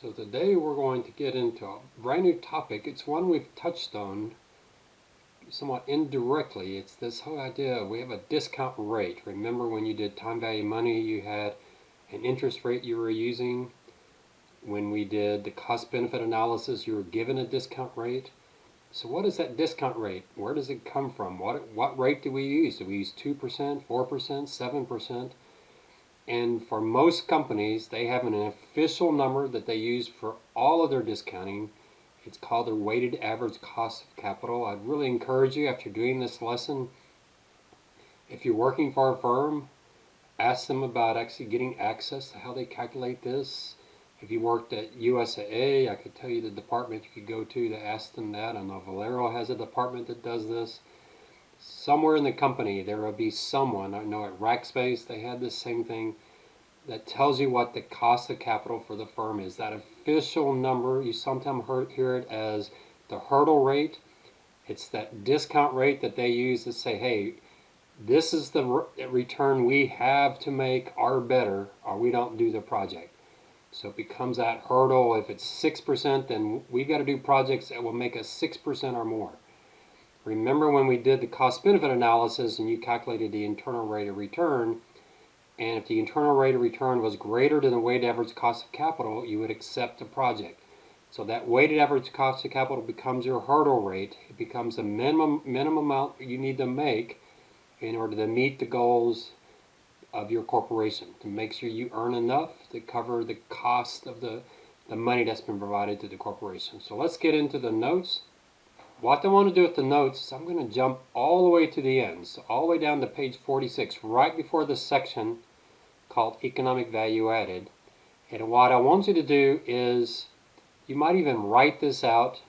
So today we're going to get into a brand new topic. It's one we've touched on somewhat indirectly. It's this whole idea we have a discount rate. Remember when you did time value money, you had an interest rate you were using. When we did the cost benefit analysis, you were given a discount rate. So what is that discount rate? Where does it come from? What rate do we use? Do we use 2%, 4%, 7%? And for most companies, they have an official number that they use for all of their discounting. It's called their weighted average cost of capital. I'd really encourage you, after doing this lesson, if you're working for a firm, ask them about actually getting access to how they calculate this. If you worked at UTSA, I could tell you the department you could go to ask them that. I know Valero has a department that does this. Somewhere in the company there will be someone, I know at Rackspace they had this same thing, that tells you what the cost of capital for the firm is. That official number, you sometimes hear it as the hurdle rate. It's that discount rate that they use to say, hey, this is the return we have to make or better, or we don't do the project. So it becomes that hurdle. If it's 6%, then we've got to do projects that will make us 6% or more. Remember when we did the cost benefit analysis and you calculated the internal rate of return, and if the internal rate of return was greater than the weighted average cost of capital, you would accept the project. So that weighted average cost of capital becomes your hurdle rate. It becomes the minimum amount you need to make in order to meet the goals of your corporation, to make sure you earn enough to cover the cost of the money that's been provided to the corporation. So let's get into the notes. What I want to do with the notes is I'm going to jump all the way to the end, so all the way down to page 46, right before the section called Economic Value Added. And what I want you to do is, you might even write this out,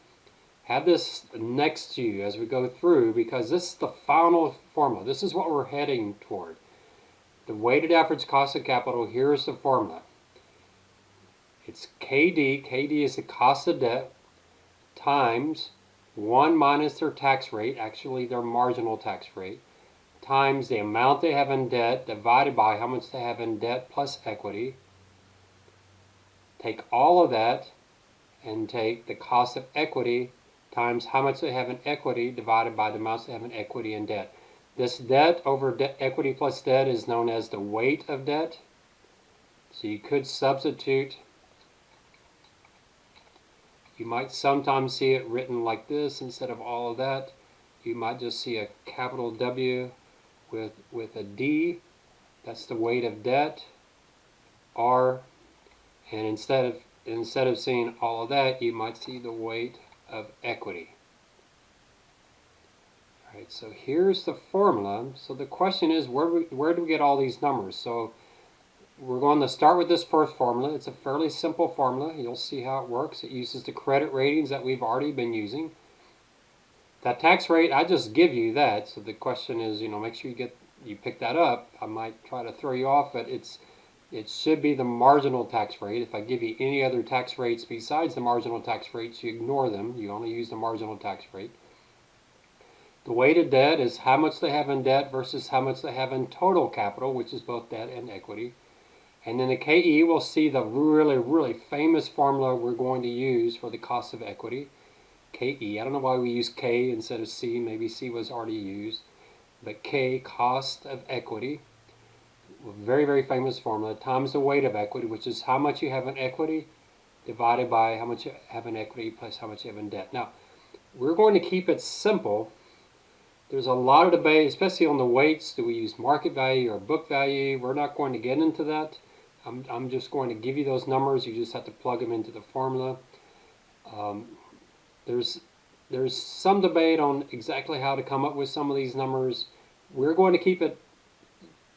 have this next to you as we go through, because this is the final formula. This is what we're heading toward. The weighted average cost of capital, here is the formula. It's KD, KD is the cost of debt, times 1 minus their tax rate, actually their marginal tax rate, times the amount they have in debt divided by how much they have in debt plus equity. Take all of that and take the cost of equity times how much they have in equity divided by the amounts they have in equity and debt. This debt over equity plus debt is known as the weight of debt. So you could substitute. You might sometimes see it written like this instead of all of that. You might just see a capital W with a D. That's the weight of debt. R, and instead of seeing all of that, you might see the weight of equity. All right, so here's the formula. So the question is, where do we get all these numbers? So we're going to start with this first formula. It's a fairly simple formula. You'll see how it works. It uses the credit ratings that we've already been using. That tax rate, I just give you that. So the question is, make sure you pick that up. I might try to throw you off, but it should be the marginal tax rate. If I give you any other tax rates besides the marginal tax rates, you ignore them. You only use the marginal tax rate. The weighted debt is how much they have in debt versus how much they have in total capital, which is both debt and equity. And then the KE, we'll see the really, really famous formula we're going to use for the cost of equity. KE, I don't know why we use K instead of C. Maybe C was already used. But K, cost of equity. Very, very famous formula. Times the weight of equity, which is how much you have in equity divided by how much you have in equity plus how much you have in debt. Now, we're going to keep it simple. There's a lot of debate, especially on the weights. Do we use market value or book value? We're not going to get into that. I'm just going to give you those numbers. You just have to plug them into the formula. There's some debate on exactly how to come up with some of these numbers. We're going to keep it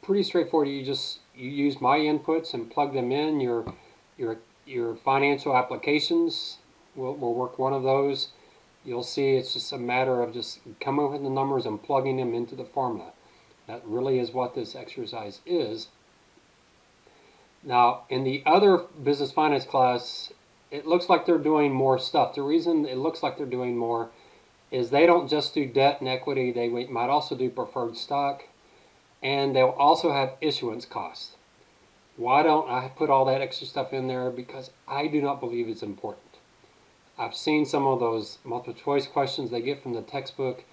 pretty straightforward. You use my inputs and plug them in. Your financial applications will work one of those. You'll see it's just a matter of just coming up with the numbers and plugging them into the formula. That really is what this exercise is. Now, in the other business finance class, it looks like they're doing more stuff. The reason it looks like they're doing more is they don't just do debt and equity. They might also do preferred stock, and they'll also have issuance costs. Why don't I put all that extra stuff in there? Because I do not believe it's important. I've seen some of those multiple choice questions they get from the textbook,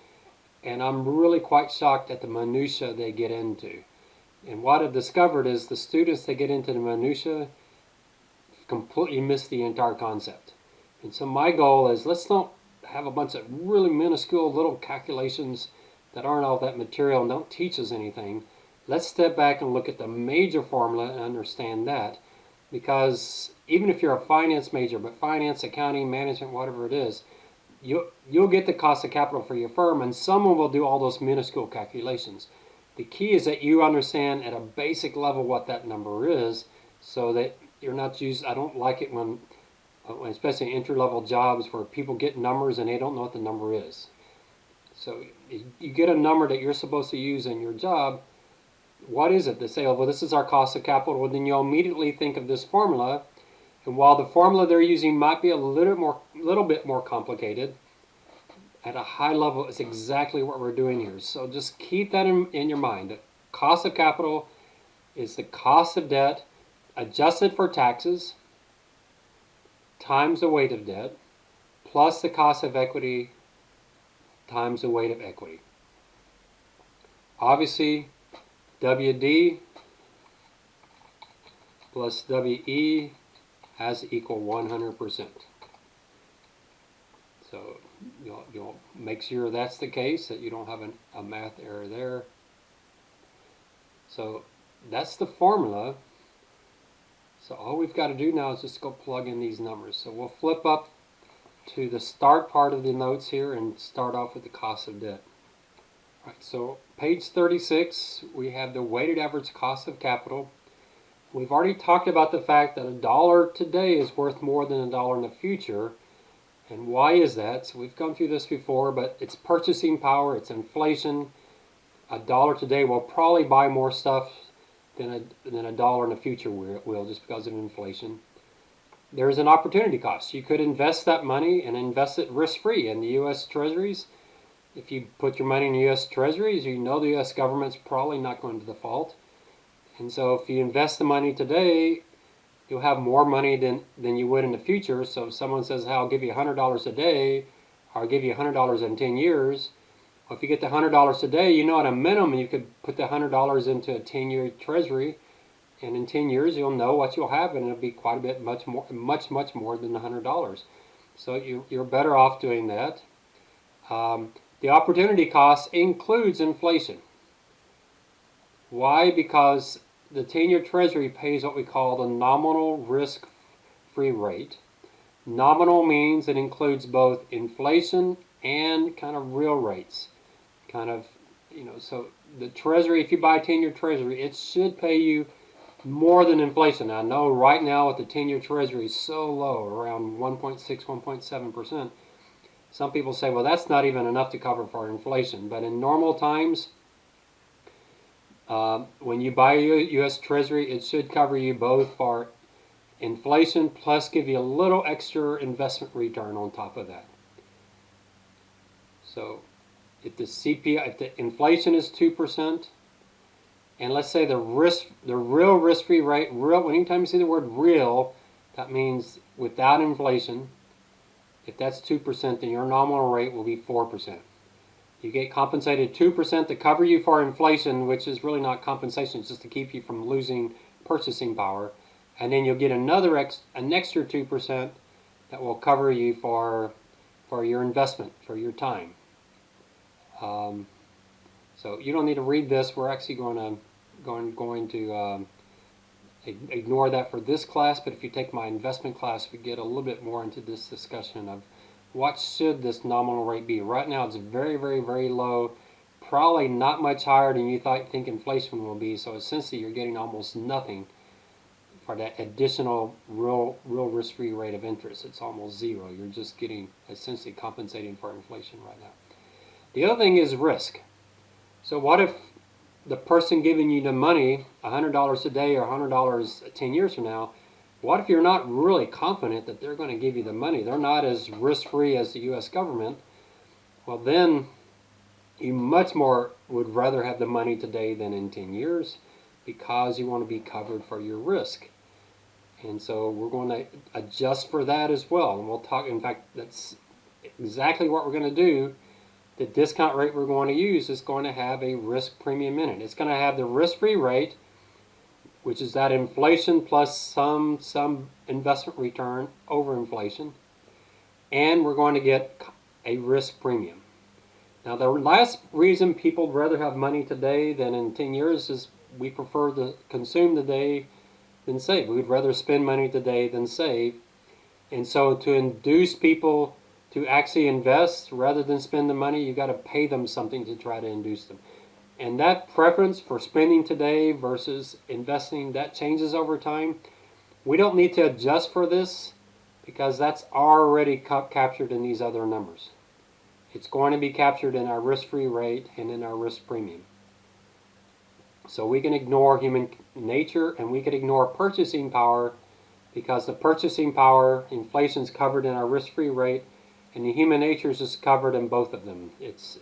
and I'm really quite shocked at the minutia they get into. And what I've discovered is the students that get into the minutia completely miss the entire concept. And so my goal is, let's not have a bunch of really minuscule little calculations that aren't all that material and don't teach us anything. Let's step back and look at the major formula and understand that. Because even if you're a finance major, but finance, accounting, management, whatever it is, you'll get the cost of capital for your firm, and someone will do all those minuscule calculations. The key is that you understand at a basic level what that number is, so that you're not used. I don't like it when especially entry-level jobs where people get numbers and they don't know what the number is. So you get a number that you're supposed to use in your job. What is it? They say, oh, well, this is our cost of capital. Well, then you'll immediately think of this formula. And while the formula they're using might be a little bit more complicated, at a high level, it's exactly what we're doing here. So just keep that in your mind. The cost of capital is the cost of debt adjusted for taxes times the weight of debt plus the cost of equity times the weight of equity. Obviously, WD plus WE has to equal 100%. So you'll make sure that's the case, that you don't have a math error there. So that's the formula. So all we've got to do now is just go plug in these numbers. So we'll flip up to the start part of the notes here and start off with the cost of debt. All right, so page 36, we have the weighted average cost of capital. We've already talked about the fact that $1 today is worth more than $1 in the future. And why is that? So we've gone through this before, but it's purchasing power, it's inflation. $1 today will probably buy more stuff than $1 in the future will, just because of inflation. There's an opportunity cost. You could invest that money and invest it risk-free in the U.S. Treasuries. If you put your money in the U.S. Treasuries, you know the U.S. government's probably not going to default. And so if you invest the money today, you'll have more money than you would in the future. So if someone says, hey, I'll give you $100 a day, or I'll give you $100 in 10 years, well, if you get the $100 a day, you know at a minimum you could put the $100 into a 10-year treasury, and in 10 years you'll know what you'll have, and it'll be quite a bit much more than the $100. So you're better off doing that. The opportunity cost includes inflation. Why? Because the 10-year treasury pays what we call the nominal risk-free rate. Nominal means it includes both inflation and kind of real rates. So the treasury, if you buy a 10-year treasury, it should pay you more than inflation. Now, I know right now with the 10-year treasury is so low, around 1.6, 1.7%. Some people say, well, that's not even enough to cover for inflation. But in normal times, when you buy a U.S. Treasury, it should cover you both for inflation plus give you a little extra investment return on top of that. So if the inflation is 2%, and let's say the real risk-free rate, anytime you see the word real, that means without inflation. If that's 2%, then your nominal rate will be 4%. You get compensated 2% to cover you for inflation, which is really not compensation, it's just to keep you from losing purchasing power. And then you'll get an extra 2% that will cover you for your investment, for your time. So you don't need to read this. We're actually going to ignore that for this class, but if you take my investment class, we get a little bit more into this discussion of what should this nominal rate be. Right now it's very, very, very low, probably not much higher than you think inflation will be, so essentially you're getting almost nothing for that additional real risk-free rate of interest. It's almost zero. You're just getting essentially compensating for inflation right now. The other thing is risk. So what if the person giving you the money, $100 a day or $100 10 years from now, what if you're not really confident that they're going to give you the money? They're not as risk-free as the U.S. government. Well, then you much more would rather have the money today than in 10 years, because you want to be covered for your risk. And so we're going to adjust for that as well. And we'll talk, in fact, that's exactly what we're going to do. The discount rate we're going to use is going to have a risk premium in it. It's going to have the risk-free rate, which is that inflation plus some investment return over inflation. And we're going to get a risk premium. Now, the last reason people would rather have money today than in 10 years is we prefer to consume today than save. We'd rather spend money today than save. And so to induce people to actually invest rather than spend the money, you got to pay them something to try to induce them. And that preference for spending today versus investing, that changes over time. We don't need to adjust for this because that's already captured in these other numbers. It's going to be captured in our risk-free rate and in our risk premium. So we can ignore human nature and we can ignore purchasing power because the purchasing power, inflation is covered in our risk-free rate and the human nature is just covered in both of them. It's,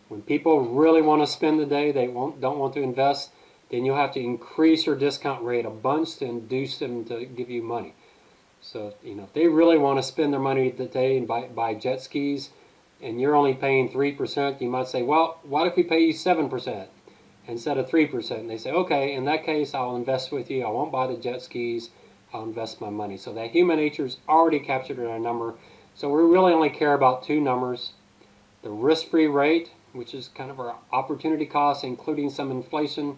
when people really want to spend the day, they don't want to invest, then you'll have to increase your discount rate a bunch to induce them to give you money. So, if they really want to spend their money today and buy jet skis and you're only paying 3%, you might say, well, what if we pay you 7%? Instead of 3%, and they say, okay, in that case, I'll invest with you. I won't buy the jet skis. I'll invest my money. So that human nature is already captured in our number. So we really only care about two numbers: the risk-free rate, which is kind of our opportunity cost, including some inflation,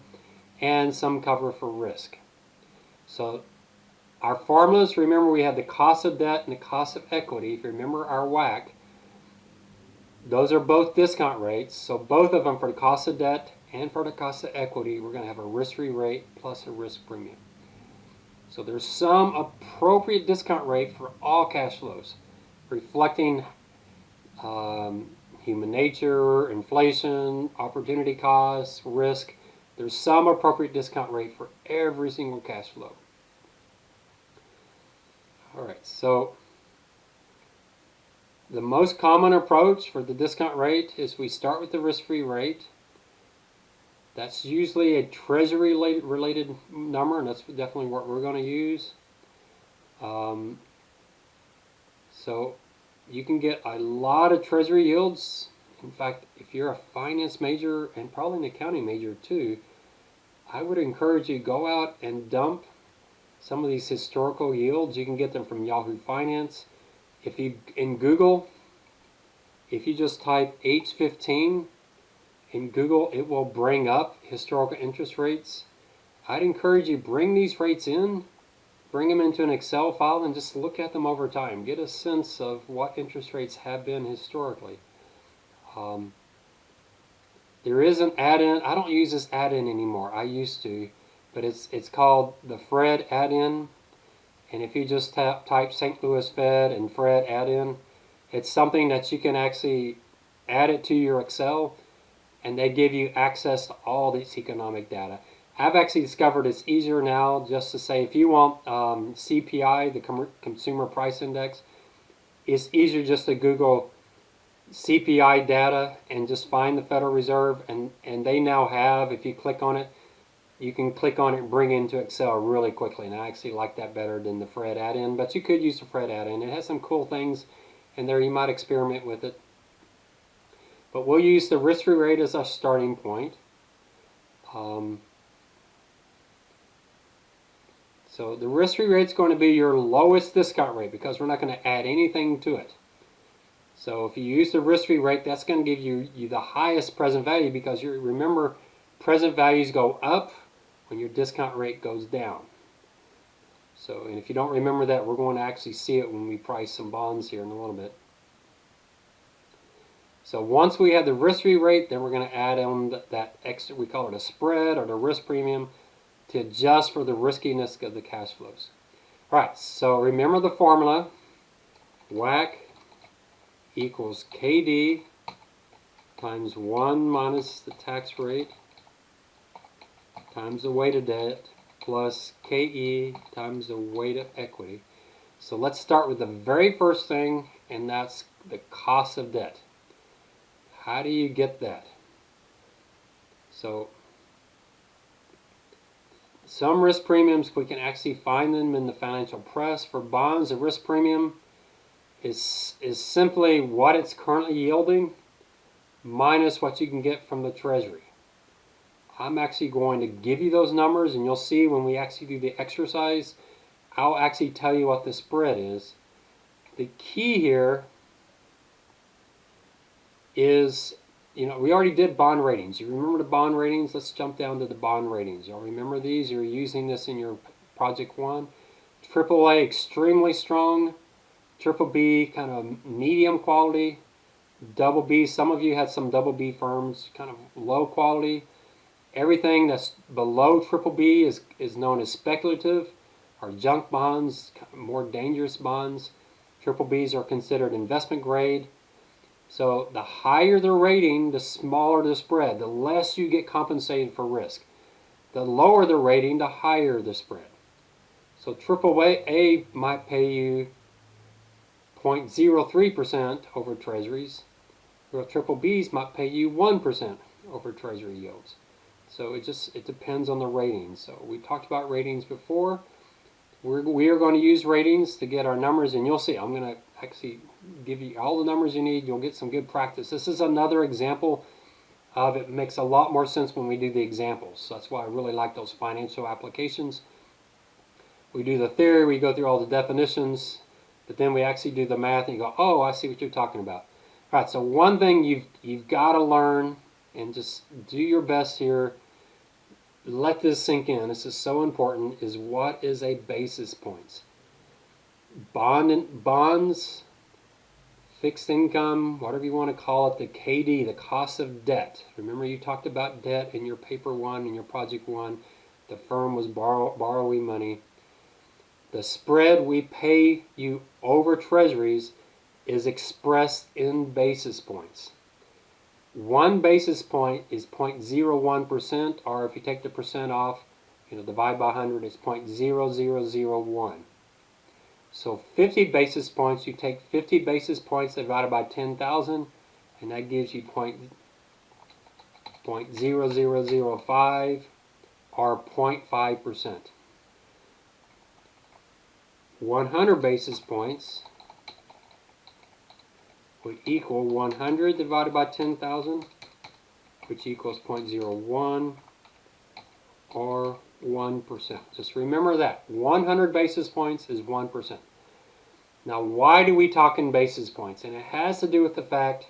and some cover for risk. So our formulas, remember, we have the cost of debt and the cost of equity. If you remember our WACC, those are both discount rates. So both of them, for the cost of debt and for the cost of equity, we're going to have a risk-free rate plus a risk premium. So there's some appropriate discount rate for all cash flows, reflecting human nature, inflation, opportunity costs, risk. There's some appropriate discount rate for every single cash flow. All right, so the most common approach for the discount rate is we start with the risk-free rate. That's usually a treasury-related number, and that's definitely what we're going to use. So you can get a lot of treasury yields. In fact, if you're a finance major and probably an accounting major too, I would encourage you to go out and dump some of these historical yields. You can get them from Yahoo Finance. If you in Google, if you just type H15 in Google, it will bring up historical interest rates. I'd encourage you bring these rates in, bring them into an Excel file, and just look at them over time. Get a sense of what interest rates have been historically. There is an add-in. I don't use this add-in anymore. I used to, but it's called the Fred add-in. And if you just type St. Louis Fed and Fred add-in, it's something that you can actually add it to your Excel, and they give you access to all this economic data. I've actually discovered it's easier now just to say, if you want CPI, the Consumer Price Index, it's easier just to Google CPI data and just find the Federal Reserve, and they now have, if you click on it, you can click on it and bring it into Excel really quickly. And I actually like that better than the Fred add-in, but you could use the Fred add-in. It has some cool things in there. You might experiment with it. But we'll use the risk-free rate as our starting point. So the risk-free rate is going to be your lowest discount rate because we're not going to add anything to it. So if you use the risk-free rate, that's going to give you the highest present value, because you remember, present values go up when your discount rate goes down. So, and if you don't remember that, we're going to actually see it when we price some bonds here in a little bit. So once we have the risk-free rate, then we're going to add on that extra, we call it a spread or the risk premium, to adjust for the riskiness of the cash flows. All right, so remember the formula. WACC equals KD times 1 minus the tax rate times the weight of debt plus KE times the weight of equity. So let's start with the very first thing, and that's the cost of debt. How do you get that? So Some risk premiums, we can actually find them in the financial press. For bonds, the risk premium is simply what it's currently yielding minus what you can get from the Treasury. I'm actually going to give you those numbers, and you'll see when we actually do the exercise, I'll actually tell you what the spread is. The key here is, we already did bond ratings. You remember the bond ratings? Let's jump down to the bond ratings. You'll remember these. You're using this in your Project 1. AAA, extremely strong. Triple B, kind of medium quality. Double B, some of you had some double B firms, kind of low quality. Everything that's below triple B is known as speculative, or junk bonds, more dangerous bonds. Triple Bs are considered investment grade. So the higher the rating, the smaller the spread, the less you get compensated for risk. The lower the rating, the higher the spread. So AAA might pay you 0.03% over treasuries, where triple Bs might pay you 1% over treasury yields. So it depends on the ratings. So we talked about ratings before. We are going to use ratings to get our numbers, and you'll see I'm going to actually give you all the numbers you need. You'll get some good practice. This is another example of it. Makes a lot more sense when we do the examples. So that's why I really like those financial applications. We do the theory, we go through all the definitions, but then we actually do the math and you go, oh, I see what you're talking about. All right, so one thing you've got to learn, and just do your best here, let this sink in, this is so important, is what is a basis points. Bonds, fixed income, whatever you want to call it, the KD, the cost of debt. Remember you talked about debt in your paper 1, in your project 1. The firm was borrowing money. The spread we pay you over treasuries is expressed in basis points. 1 basis point is 0.01%, or if you take the percent off, divide by 100, it's 0.0001. So 50 basis points, you take 50 basis points divided by 10,000, and that gives you 0.0005, or 0.5%. 100 basis points would equal 100 divided by 10,000, which equals 0.01 or 1%. Just remember that. 100 basis points is 1%. Now, why do we talk in basis points? And it has to do with the fact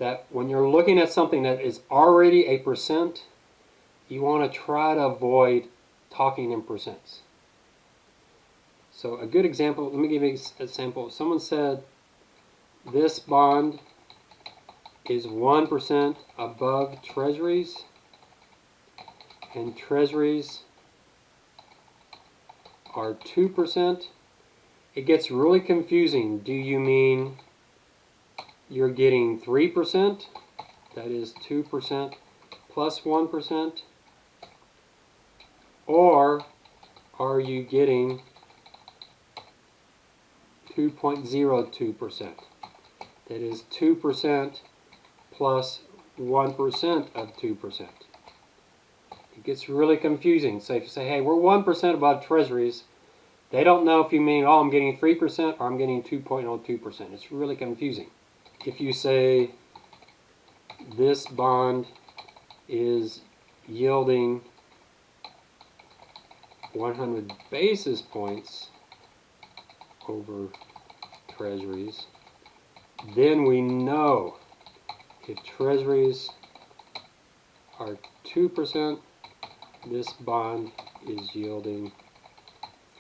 that when you're looking at something that is already a percent, you want to try to avoid talking in percents. So a good example, let me give you an example. If someone said this bond is 1% above treasuries, and treasuries are 2%, it gets really confusing. Do you mean you're getting 3%? That is 2% plus 1%? Or are you getting 2.02%? That is 2% plus 1% of 2%. It gets really confusing. So if you say, hey, we're 1% above treasuries, they don't know if you mean, oh, I'm getting 3% or I'm getting 2.02%. It's really confusing. If you say this bond is yielding 100 basis points over treasuries, then we know if treasuries are 2%, this bond is yielding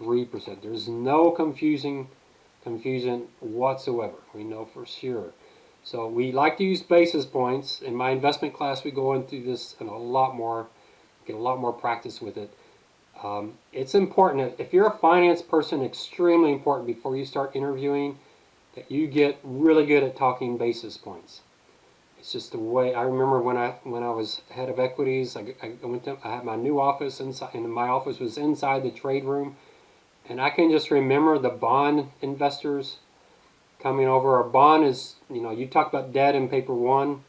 3%. There's no confusion whatsoever. We know for sure. So we like to use basis points. In my investment class, we go into this and get a lot more practice with it. It's important, if you're a finance person, extremely important before you start interviewing that you get really good at talking basis points. It's just the way. I remember when I was head of equities, I had my new office inside, and my office was inside the trade room, and I can just remember the bond investors coming over. A bond is, you talk about debt in paper 1.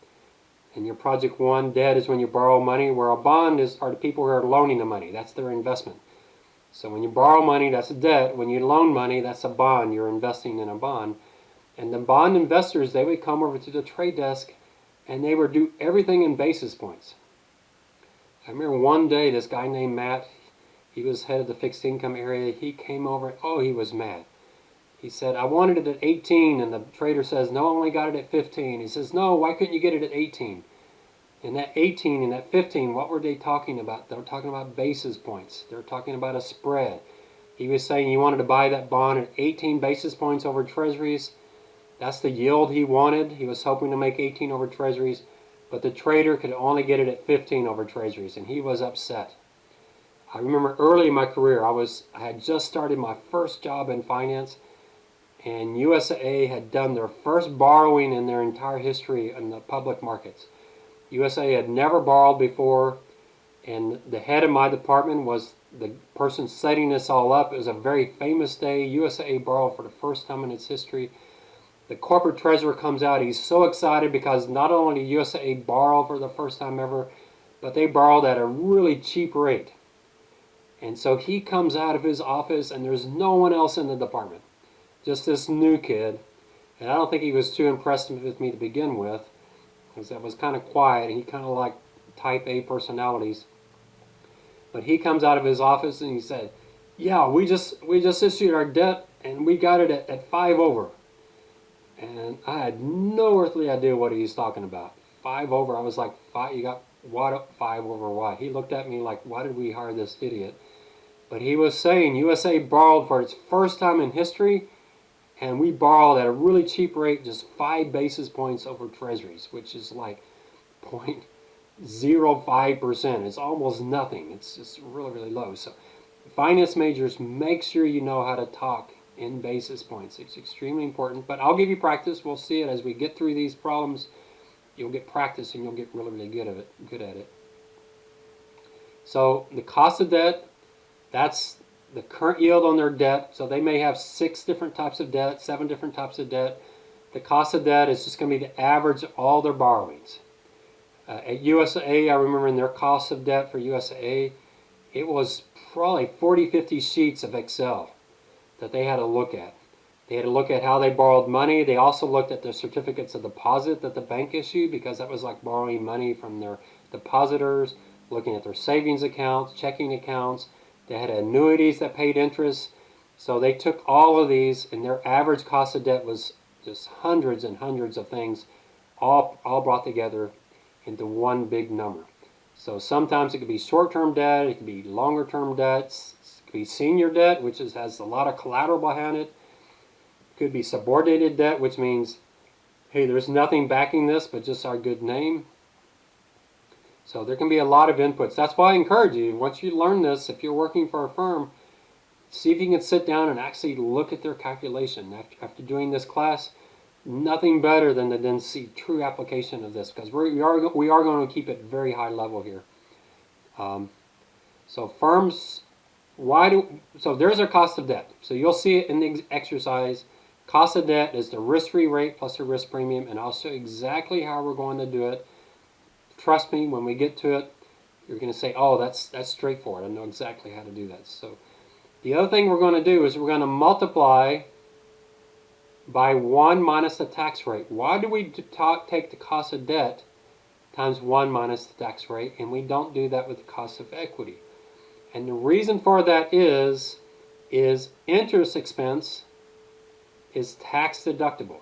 And your project one debt is when you borrow money, where a bond are the people who are loaning the money. That's their investment. So when you borrow money, that's a debt. When you loan money, that's a bond. You're investing in a bond. And the bond investors, they would come over to the trade desk and they would do everything in basis points. I remember one day this guy named Matt, he was head of the fixed income area. He came over and he was mad. He said, I wanted it at 18, and the trader says, no, I only got it at 15. He says, no, why couldn't you get it at 18? And that 18 and that 15, what were they talking about? They were talking about basis points. They were talking about a spread. He was saying he wanted to buy that bond at 18 basis points over treasuries. That's the yield he wanted. He was hoping to make 18 over treasuries, but the trader could only get it at 15 over treasuries, and he was upset. I remember early in my career, I had just started my first job in finance, and USAA had done their first borrowing in their entire history in the public markets. USAA had never borrowed before, and the head of my department was the person setting this all up. It was a very famous day. USAA borrowed for the first time in its history. The corporate treasurer comes out. He's so excited because not only did USAA borrow for the first time ever, but they borrowed at a really cheap rate. And so he comes out of his office, and there's no one else in the department. Just this new kid, and I don't think he was too impressed with me to begin with, because I was kind of quiet. He kind of like type A personalities. But he comes out of his office and he said, yeah, we just issued our debt and we got it at 5 over. And I had no earthly idea what he was talking about. 5 over, I was like, you got what, 5 over what? He looked at me like, why did we hire this idiot? But he was saying USA borrowed for its first time in history, and we borrowed at a really cheap rate, just 5 basis points over treasuries, which is like 0.05%. It's almost nothing. It's just really, really low. So finance majors, make sure you know how to talk in basis points. It's extremely important, but I'll give you practice. We'll see it as we get through these problems. You'll get practice and you'll get really, really good at it. So the cost of debt, that's the current yield on their debt. So they may have 6 different types of debt, 7 different types of debt. The cost of debt is just going to be the average of all their borrowings. At USAA, I remember in their cost of debt for USAA, it was probably 40, 50 sheets of Excel that they had to look at. They had to look at how they borrowed money. They also looked at the certificates of deposit that the bank issued, because that was like borrowing money from their depositors, looking at their savings accounts, checking accounts. They had annuities that paid interest. So they took all of these, and their average cost of debt was just hundreds and hundreds of things, all brought together into one big number. So sometimes it could be short-term debt, it could be longer-term debts, it could be senior debt, which has a lot of collateral behind it. It could be subordinated debt, which means, hey, there's nothing backing this but just our good name. So there can be a lot of inputs. That's why I encourage you, once you learn this, if you're working for a firm, see if you can sit down and actually look at their calculation. After doing this class, nothing better than to then see true application of this, because we are going to keep it very high level here. So firms, so there's our cost of debt. So you'll see it in the exercise. Cost of debt is the risk-free rate plus the risk premium, and I'll show you exactly how we're going to do it. Trust me, when we get to it, you're going to say, oh, that's straightforward. I know exactly how to do that. So the other thing we're going to do is we're going to multiply by 1 minus the tax rate. Why do we take the cost of debt times 1 minus the tax rate, and we don't do that with the cost of equity? And the reason for that is interest expense is tax deductible.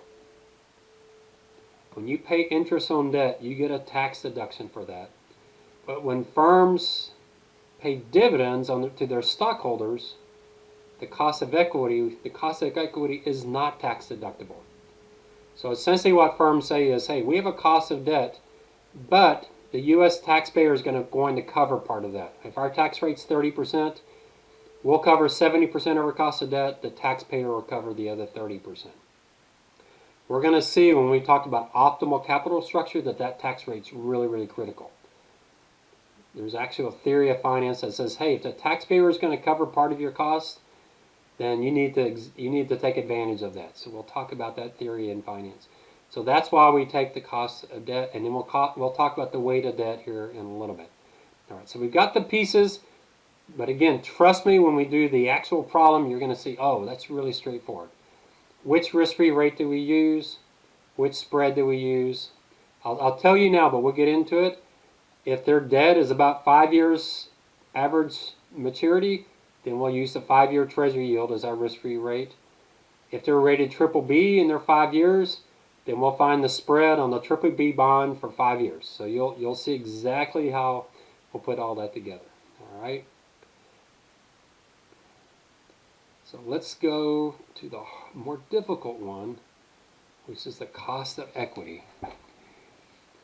When you pay interest on debt, you get a tax deduction for that. But when firms pay dividends to their stockholders, the cost of equity is not tax deductible. So essentially what firms say is, hey, we have a cost of debt, but the U.S. taxpayer is going to cover part of that. If our tax rate's 30%, we'll cover 70% of our cost of debt. The taxpayer will cover the other 30%. We're going to see when we talk about optimal capital structure that tax rate's really, really critical. There's actually a theory of finance that says, hey, if the taxpayer is going to cover part of your costs, then you need to take advantage of that. So we'll talk about that theory in finance. So that's why we take the cost of debt, and then we'll talk about the weight of debt here in a little bit. All right, so we've got the pieces, but again, trust me, when we do the actual problem, you're going to see, oh, that's really straightforward. Which risk-free rate do we use? Which spread do we use? I'll tell you now, but we'll get into it. If their debt is about 5 years average maturity, then we'll use the 5-year Treasury yield as our risk-free rate. If they're rated triple B and they're 5 years, then we'll find the spread on the triple B bond for 5 years. So you'll see exactly how we'll put all that together. All right. So let's go to the more difficult one, which is the cost of equity.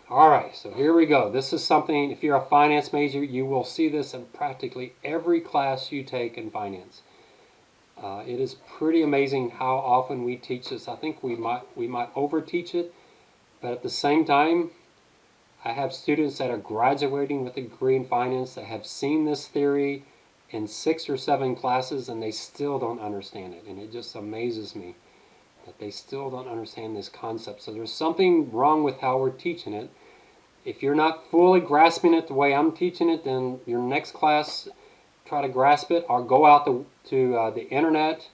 All right, so here we go. This is something, if you're a finance major, you will see this in practically every class you take in finance. It is pretty amazing how often we teach this. I think we might over-teach it, but at the same time, I have students that are graduating with a degree in finance that have seen this theory in 6 or 7 classes, and they still don't understand it. And it just amazes me that they still don't understand this concept. So there's something wrong with how we're teaching it. If you're not fully grasping it the way I'm teaching it, then your next class, try to grasp it, or go out to the internet,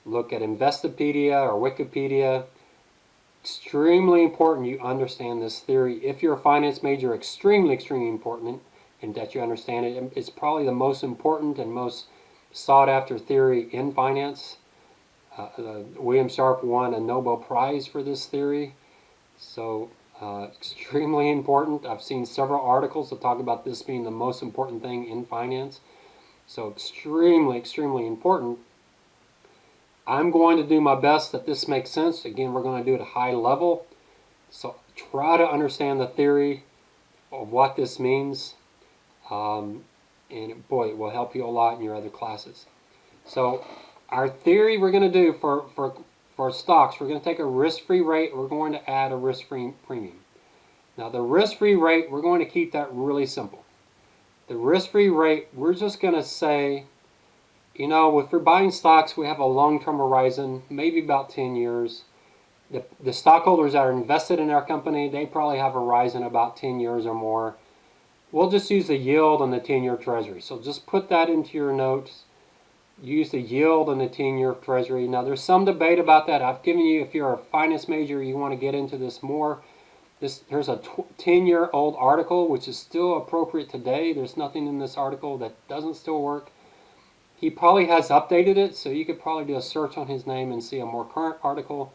look at Investopedia or Wikipedia. Extremely important you understand this theory. If you're a finance major, extremely, extremely important and that you understand it. It's probably the most important and most sought after theory in finance. William Sharpe won a Nobel Prize for this theory. So extremely important. I've seen several articles that talk about this being the most important thing in finance. So extremely, extremely important. I'm going to do my best that this makes sense. Again, we're going to do it at a high level. So try to understand the theory of what this means. And boy, it will help you a lot in your other classes. So our theory we're going to do for stocks, we're going to take a risk-free rate. We're going to add a risk-free premium. Now the risk-free rate, we're going to keep that really simple. The risk-free rate, we're just going to say, you know, if we're buying stocks, we have a long-term horizon, maybe about 10 years. The stockholders that are invested in our company, they probably have a horizon about 10 years or more. We'll just use the yield on the 10-year Treasury. So just put that into your notes. Use the yield on the 10-year Treasury. Now there's some debate about that. I've given you, if you're a finance major, you want to get into this more. Here's a 10-year-old article, which is still appropriate today. There's nothing in this article that doesn't still work. He probably has updated it, so you could probably do a search on his name and see a more current article.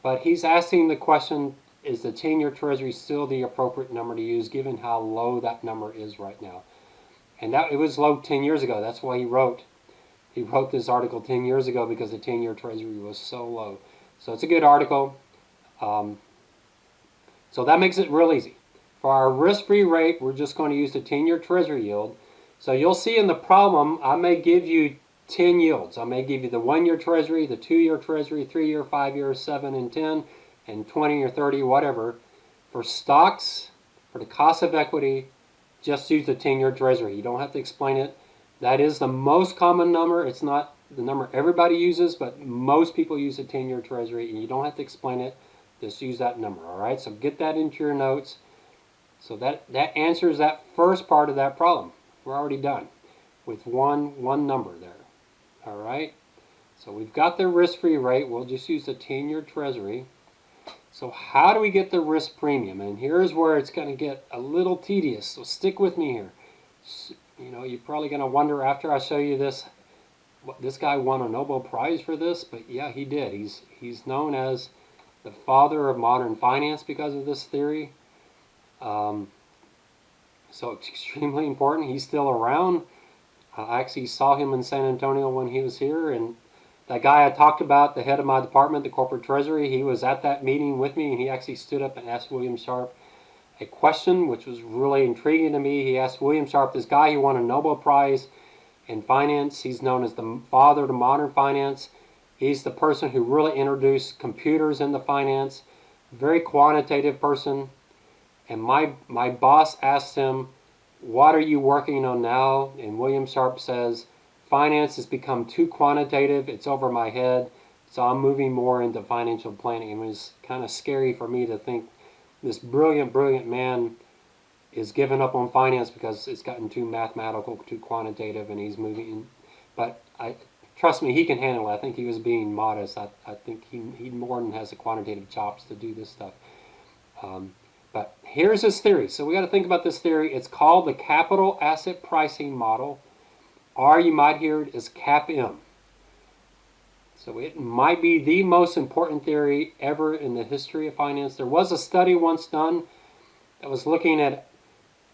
But he's asking the question, is the 10-year Treasury still the appropriate number to use given how low that number is right now? And it was low 10 years ago. That's why he wrote this article 10 years ago, because the 10-year Treasury was so low. So it's a good article. So that makes it real easy. For our risk-free rate, we're just going to use the 10-year Treasury yield. So you'll see in the problem, I may give you 10 yields. I may give you the 1-year Treasury, the 2-year Treasury, 3-year, 5-year, 7 and 10, and 20 or 30, whatever. For stocks, for the cost of equity, just use the 10-year Treasury. You don't have to explain it. That is the most common number. It's not the number everybody uses, but most people use the 10-year Treasury, and you don't have to explain it. Just use that number, all right? So get that into your notes. So that answers that first part of that problem. We're already done with one number there, all right? So we've got the risk-free rate. We'll just use the 10-year Treasury. So how do we get the risk premium? And here's where it's going to get a little tedious, so stick with me here. You know, you're probably going to wonder after I show you this, this guy won a Nobel Prize for this, but yeah, he did. He's known as the father of modern finance because of this theory. So it's extremely important. He's still around. I actually saw him in San Antonio when he was here, and that guy I talked about, the head of my department, the corporate treasury, he was at that meeting with me, and he actually stood up and asked William Sharpe a question, which was really intriguing to me. He asked William Sharpe, this guy who won a Nobel Prize in finance, he's known as the father to modern finance. He's the person who really introduced computers into finance, very quantitative person. And my boss asked him, what are you working on now? And William Sharpe says, finance has become too quantitative. It's over my head. So I'm moving more into financial planning. I mean, it's kind of scary for me to think this brilliant, brilliant man is giving up on finance because it's gotten too mathematical, too quantitative, and he's moving. But trust me, he can handle it. I think he was being modest. I think he more than has the quantitative chops to do this stuff. But here's his theory. So we got to think about this theory. It's called the capital asset pricing model, or you might hear it as CAPM. So it might be the most important theory ever in the history of finance. There was a study once done that was looking at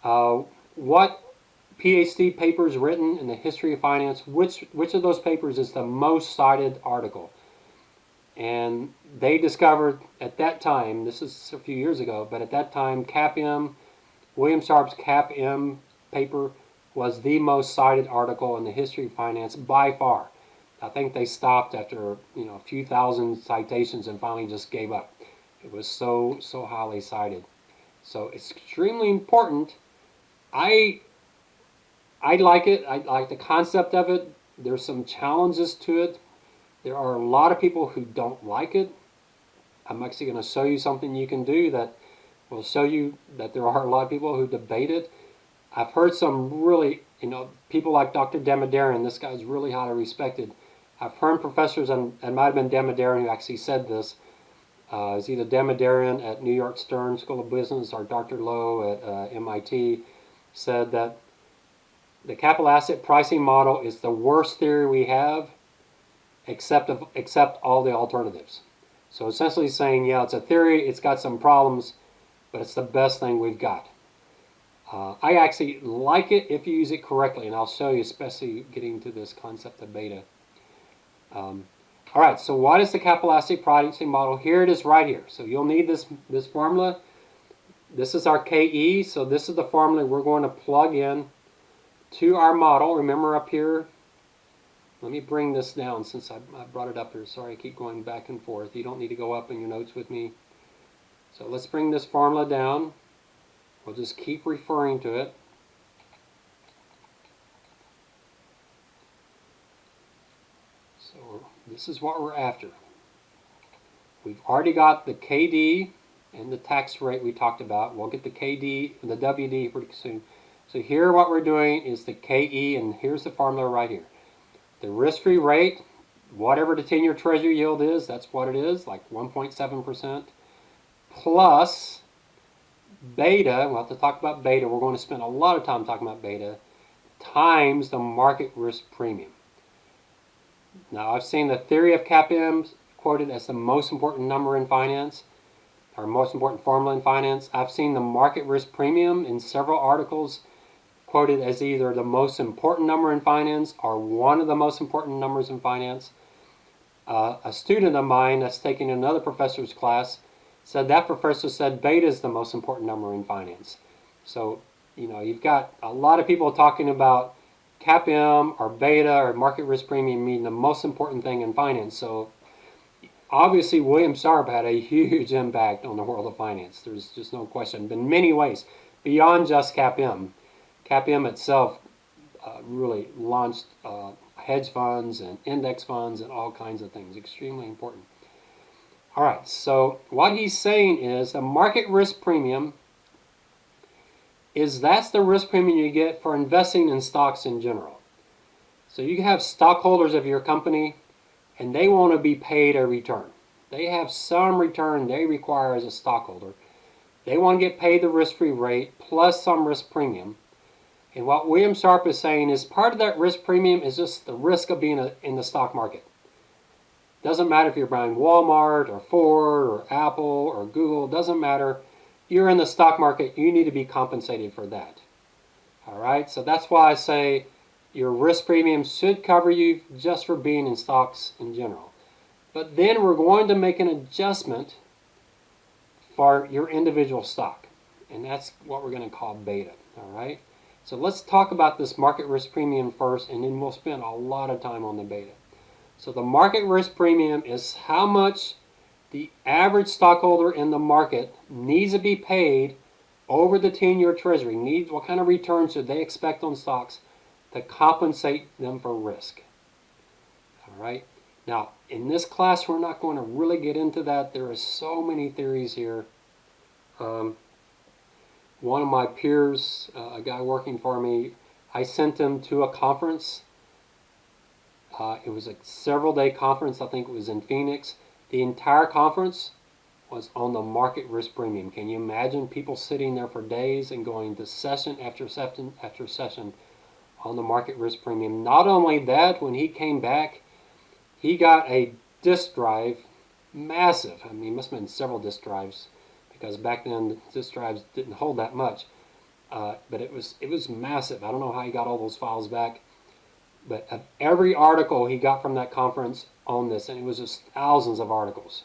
what PhD papers written in the history of finance, which of those papers is the most cited article. And they discovered at that time, this is a few years ago, but at that time, CAPM, William Sharp's CAPM paper was the most cited article in the history of finance by far. I think they stopped after a few thousand citations and finally just gave up. It was so highly cited. So it's extremely important. I like it. I like the concept of it. There's some challenges to it. There are a lot of people who don't like it. I'm actually going to show you something you can do that will show you that there are a lot of people who debate it. I've heard some really, people like Dr. Damodaran. This guy's really highly respected. I've heard professors, and it might have been Damodaran who actually said this. It's either Damodaran at New York Stern School of Business or Dr. Lowe at MIT said that the capital asset pricing model is the worst theory we have, except all the alternatives. So essentially saying, yeah, it's a theory, it's got some problems, but it's the best thing we've got. I actually like it if you use it correctly, and I'll show you, especially getting to this concept of beta. All right, so what is the capital asset pricing model? Here it is right here. So you'll need this formula. This is our KE, so this is the formula we're going to plug in to our model. Remember up here, let me bring this down since I brought it up here. Sorry, I keep going back and forth. You don't need to go up in your notes with me. So let's bring this formula down. We'll just keep referring to it. So this is what we're after. We've already got the KD and the tax rate we talked about. We'll get the KD and the WD pretty soon. So here what we're doing is the KE, and here's the formula right here. The risk-free rate, whatever the 10-year Treasury yield is, that's what it is, like 1.7%, plus beta, we'll have to talk about beta, we're going to spend a lot of time talking about beta, times the market risk premium. Now, I've seen the theory of CAPM quoted as the most important number in finance, or most important formula in finance. I've seen the market risk premium in several articles quoted as either the most important number in finance or one of the most important numbers in finance. A student of mine that's taking another professor's class said that professor said beta is the most important number in finance. So, you've got a lot of people talking about CAPM or beta or market risk premium being the most important thing in finance. So obviously William Sharp had a huge impact on the world of finance. There's just no question. In many ways, beyond just CAPM. CAPM itself really launched hedge funds and index funds and all kinds of things. Extremely important. All right, so what he's saying is a market risk premium that's the risk premium you get for investing in stocks in general. So you have stockholders of your company, and they want to be paid a return. They have some return they require as a stockholder. They want to get paid the risk-free rate plus some risk premium. And what William Sharp is saying is part of that risk premium is just the risk of being in the stock market. Doesn't matter if you're buying Walmart or Ford or Apple or Google, doesn't matter. You're in the stock market, you need to be compensated for that. All right, so that's why I say your risk premium should cover you just for being in stocks in general. But then we're going to make an adjustment for your individual stock, and that's what we're going to call beta. All right, so let's talk about this market risk premium first, and then we'll spend a lot of time on the beta. So the market risk premium is how much the average stockholder in the market needs to be paid over the 10-year Treasury. What kind of return should they expect on stocks to compensate them for risk? All right. Now, in this class, we're not going to really get into that. There are so many theories here. One of my peers, a guy working for me, I sent him to a conference. It was a several-day conference. I think it was in Phoenix. The entire conference was on the market risk premium. Can you imagine people sitting there for days and going to session after session after session on the market risk premium? Not only that, when he came back, he got a disk drive, massive. I mean, it must have been several disk drives, because back then disk drives didn't hold that much. But it was massive. I don't know how he got all those files back. But of every article he got from that conference on this, and it was just thousands of articles.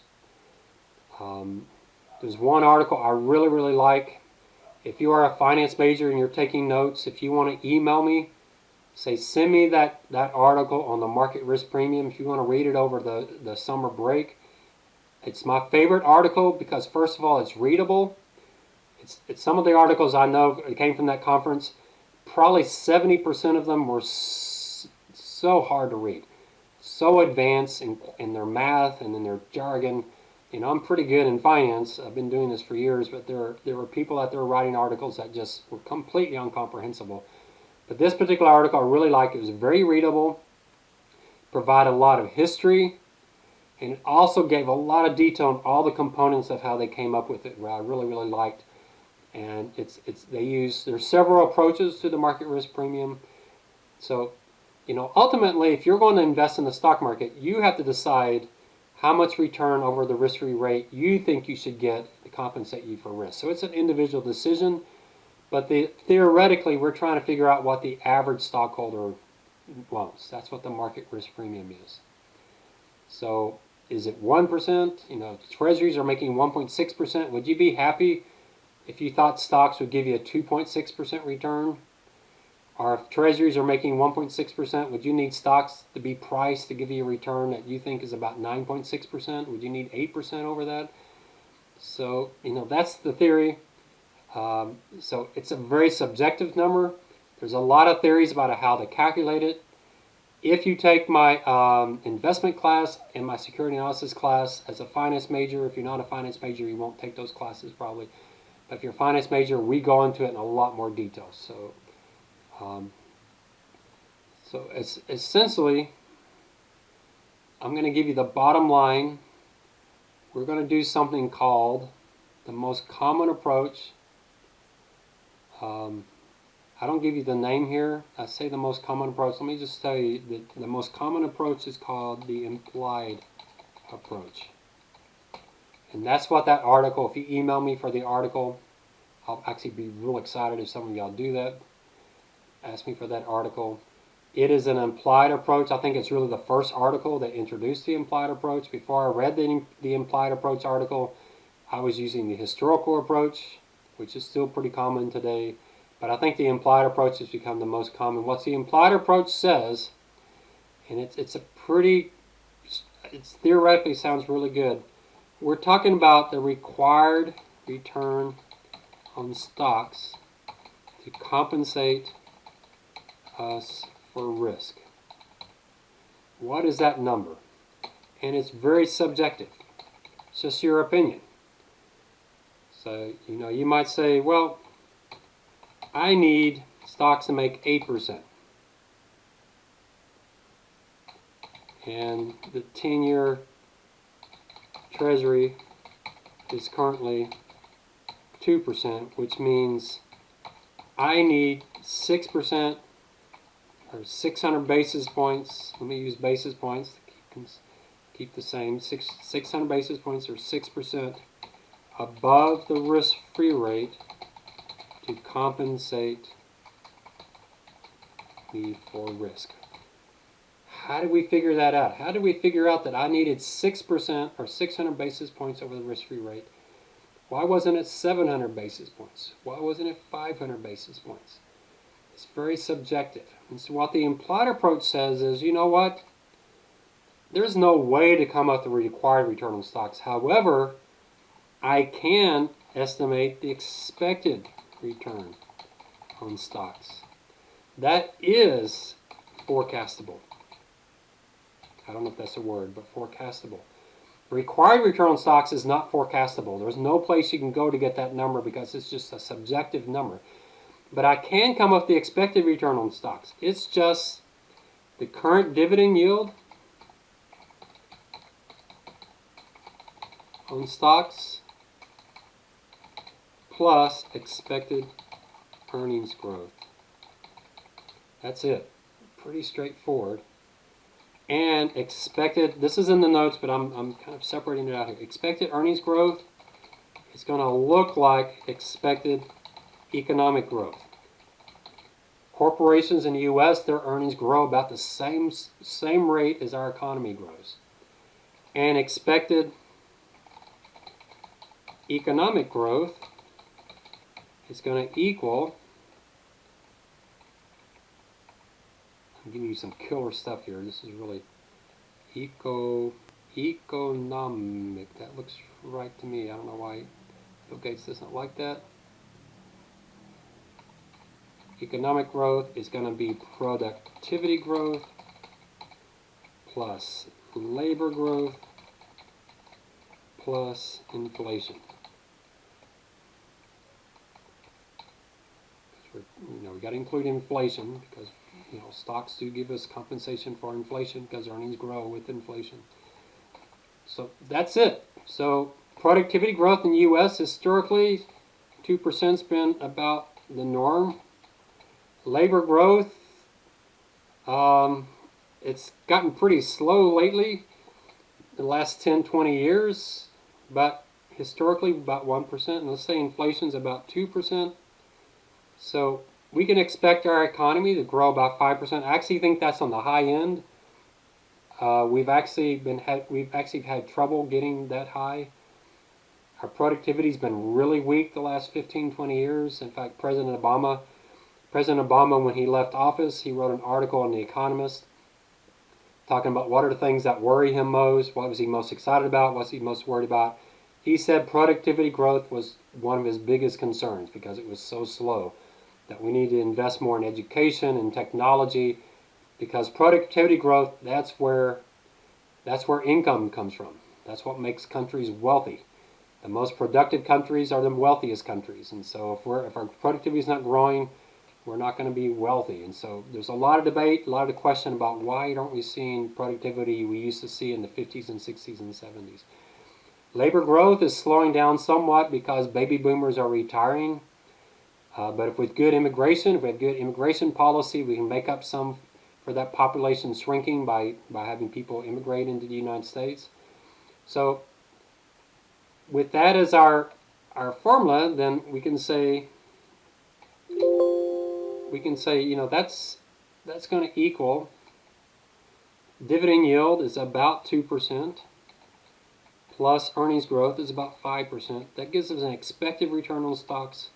There's one article I really, really like. If you are a finance major and you're taking notes, if you want to email me, say send me that article on the market risk premium. If you want to read it over the summer break, it's my favorite article because, first of all, it's readable. It's some of the articles I know came from that conference. Probably 70% of them were so hard to read, so advanced in their math and in their jargon. You know, I'm pretty good in finance. I've been doing this for years, but there were people out there writing articles that just were completely incomprehensible. But this particular article I really liked. It was very readable, provided a lot of history, and it also gave a lot of detail on all the components of how they came up with it, which I really, really liked. And there's several approaches to the market risk premium. So, you know, ultimately, if you're going to invest in the stock market, you have to decide how much return over the risk-free rate you think you should get to compensate you for risk. So it's an individual decision, but theoretically, we're trying to figure out what the average stockholder wants. That's what the market risk premium is. So is it 1%? You know, treasuries are making 1.6%. Would you be happy if you thought stocks would give you a 2.6% return? Or if treasuries are making 1.6%, would you need stocks to be priced to give you a return that you think is about 9.6%? Would you need 8% over that? So, you know, that's the theory. So it's a very subjective number. There's a lot of theories about how to calculate it. If you take my investment class and my security analysis class as a finance major, if you're not a finance major, you won't take those classes probably. But if you're a finance major, we go into it in a lot more detail. So it's essentially, I'm going to give you the bottom line. We're going to do something called the most common approach. I don't give you the name here. I say the most common approach. Let me just tell you that the most common approach is called the implied approach. And that's what that article, if you email me for the article, I'll actually be real excited if some of y'all do that. Ask me for that article. It is an implied approach. I think it's really the first article that introduced the implied approach. Before I read the implied approach article, I was using the historical approach, which is still pretty common today. But I think the implied approach has become the most common. What the implied approach says, and it theoretically sounds really good. We're talking about the required return on stocks to compensate us for risk. What is that number? And it's very subjective. It's just your opinion. So, you know, you might say, well, I need stocks to make 8%. And the 10-year Treasury is currently 2%, which means I need 6% or 600 basis points. Let me use basis points to keep the same. 600 basis points or 6% above the risk-free rate to compensate me for risk. How did we figure that out? How did we figure out that I needed 6% or 600 basis points over the risk-free rate? Why wasn't it 700 basis points? Why wasn't it 500 basis points? It's very subjective. And so what the implied approach says is, you know what? There's no way to come up with the required return on stocks. However, I can estimate the expected return on stocks. That is forecastable. I don't know if that's a word, but forecastable. Required return on stocks is not forecastable. There's no place you can go to get that number because it's just a subjective number. But I can come up with the expected return on stocks. It's just the current dividend yield on stocks plus expected earnings growth. That's it. Pretty straightforward. And expected, this is in the notes, but I'm kind of separating it out here. Expected earnings growth is going to look like expected economic growth. Corporations in the U.S., their earnings grow about the same rate as our economy grows. And expected economic growth is going to equal, I'm giving you some killer stuff here. This is really economic. That looks right to me. I don't know why Bill Gates doesn't like that. Economic growth is going to be productivity growth plus labor growth plus inflation. We got to include inflation because stocks do give us compensation for inflation because earnings grow with inflation. So that's it. So productivity growth in the U.S. historically, 2% has been about the norm. Labor growth, it's gotten pretty slow lately, the last 10, 20 years, but historically about 1%, and let's say inflation's about 2%. So we can expect our economy to grow about 5%. I actually think that's on the high end. We've actually had trouble getting that high. Our productivity's been really weak the last 15, 20 years. In fact, President Obama, when he left office, he wrote an article in The Economist talking about what are the things that worry him most, what was he most excited about, what's he most worried about. He said productivity growth was one of his biggest concerns because it was so slow, that we need to invest more in education and technology because productivity growth, that's where income comes from. That's what makes countries wealthy. The most productive countries are the wealthiest countries, and so if our productivity is not growing, we're not going to be wealthy. And so there's a lot of debate, a lot of question about why aren't we seeing productivity we used to see in the 50s and 60s and 70s. Labor growth is slowing down somewhat because baby boomers are retiring. But if we have good immigration policy, we can make up some for that population shrinking by having people immigrate into the United States. So with that as our formula, then we can say that's going to equal dividend yield is about 2% plus earnings growth is about 5%. That gives us an expected return on stocks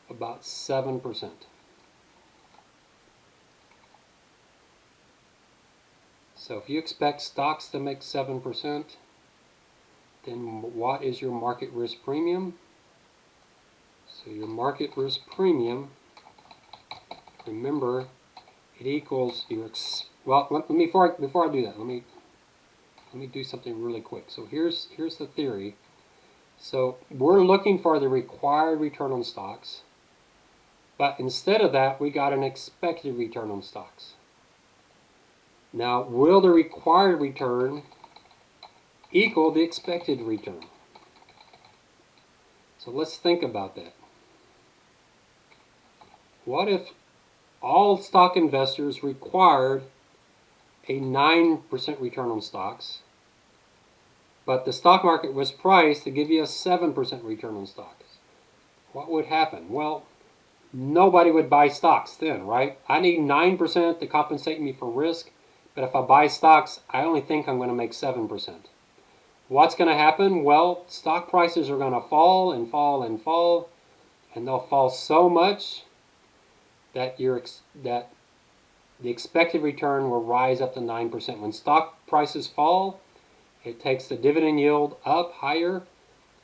about 7%. So if you expect stocks to make 7%, then what is your market risk premium? So your market risk premium, remember, it equals your before I do that, let me do something really quick. So here's the theory. So we're looking for the required return on stocks, but instead of that, we got an expected return on stocks. Now, will the required return equal the expected return? So let's think about that. What if all stock investors required a 9% return on stocks, but the stock market was priced to give you a 7% return on stocks? What would happen? Well, nobody would buy stocks then, right? I need 9% to compensate me for risk, but if I buy stocks, I only think I'm going to make 7%. What's going to happen? Well, stock prices are going to fall and fall and fall, and they'll fall so much that the expected return will rise up to 9%. When stock prices fall, it takes the dividend yield up higher,